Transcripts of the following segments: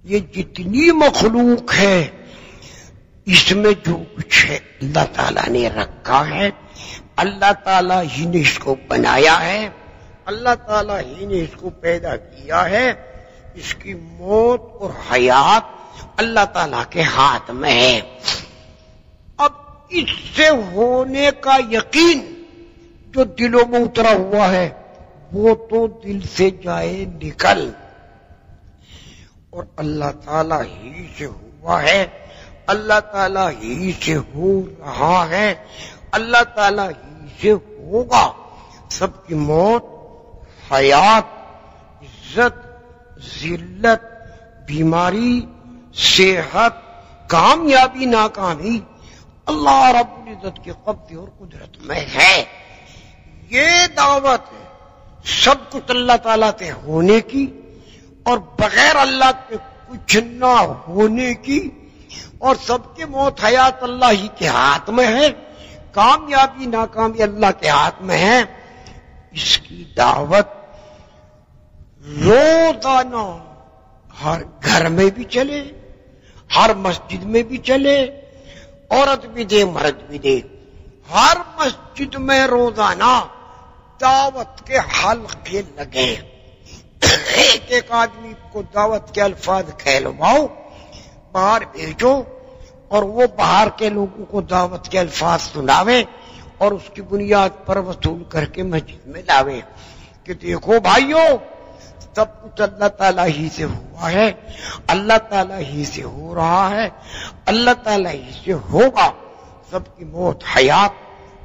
یہ جتنی مخلوق ہے اس میں جو کچھ ہے اللہ تعالیٰ نے رکھا ہے، اللہ تعالیٰ ہی نے اس کو بنایا ہے، اللہ تعالیٰ ہی نے اس کو پیدا کیا ہے۔ اس کی موت اور حیات اللہ تعالیٰ کے ہاتھ میں ہے۔ اب اس سے ہونے کا یقین جو دلوں میں اترا ہوا ہے وہ تو دل سے جائے نکل، اور اللہ تعالیٰ ہی سے ہوا ہے، اللہ تعالیٰ ہی سے ہو رہا ہے، اللہ تعالیٰ ہی سے ہوگا۔ سب کی موت، حیات، عزت، ذلت، بیماری، صحت، کامیابی، ناکامی اللہ رب العزت کے قبضے اور قدرت میں ہے۔ یہ دعوت ہے سب کچھ اللہ تعالیٰ کے ہونے کی اور بغیر اللہ کے کچھ نہ ہونے کی، اور سب کے موت حیات اللہ ہی کے ہاتھ میں ہے، کامیابی ناکامی اللہ کے ہاتھ میں ہے۔ اس کی دعوت روزانہ ہر گھر میں بھی چلے، ہر مسجد میں بھی چلے، عورت بھی دے مرد بھی دے، ہر مسجد میں روزانہ دعوت کے حلقے لگے۔ ایک ایک آدمی کو دعوت کے الفاظ کہلواؤ، باہر بھیجو، اور وہ باہر کے لوگوں کو دعوت کے الفاظ سناوے اور اس کی بنیاد پر وصول کر کے مسجد میں لاوے کہ دیکھو بھائیو، سب کچھ اللہ تعالیٰ ہی سے ہوا ہے، اللہ تعالیٰ ہی سے ہو رہا ہے، اللہ تعالیٰ ہی سے ہوگا۔ سب کی موت، حیات،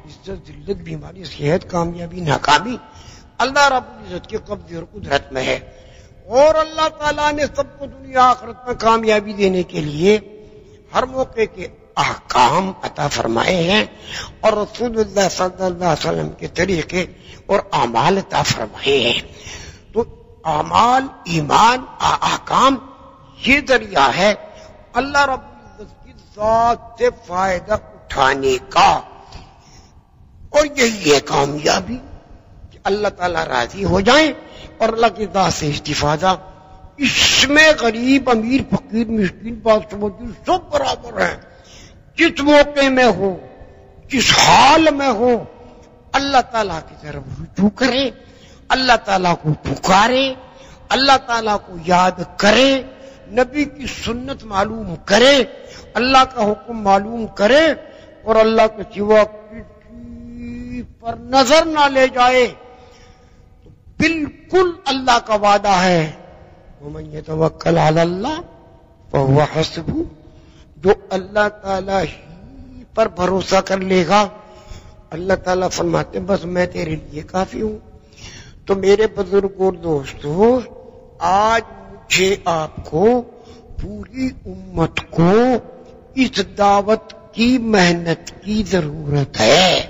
عزت، ذلت، بیماری، صحت، کامیابی، ناکامی اللہ رب العزت کے قبضے اور قدرت میں ہے، اور اللہ تعالیٰ نے سب کو دنیا آخرت میں کامیابی دینے کے لیے ہر موقع کے احکام عطا فرمائے ہیں، اور رسول اللہ صلی اللہ علیہ وسلم کے طریقے اور اعمال عطا فرمائے ہیں۔ تو اعمال، ایمان، احکام یہ ذریعہ ہے اللہ رب العزت کی ذات سے فائدہ اٹھانے کا، اور یہی ہے کامیابی کہ اللہ تعالیٰ راضی ہو جائیں اور اللہ کی ذات سے استفادہ۔ اس میں غریب، امیر، فقیر، مسکین، بادشاہ سب برابر ہیں۔ جس موقع میں ہو، جس حال میں ہو، اللہ تعالیٰ کی طرف رجوع کرے، اللہ تعالیٰ کو پکارے، اللہ تعالیٰ کو یاد کرے، نبی کی سنت معلوم کرے، اللہ کا حکم معلوم کرے، اور اللہ کے سوا کسی پر نظر نہ لے جائے، تو بالکل اللہ کا وعدہ ہے وَمَن يَتَوَكَّلْ عَلَى اللَّهِ فَهُوَ حَسْبُهُ۔ جو اللہ تعالیٰ ہی پر بھروسہ کر لے گا، اللہ تعالیٰ فرماتے بس میں تیرے لیے کافی ہوں۔ تو میرے بزرگ اور دوستو، آج مجھے آپ کو، پوری امت کو اس دعوت کی محنت کی ضرورت ہے۔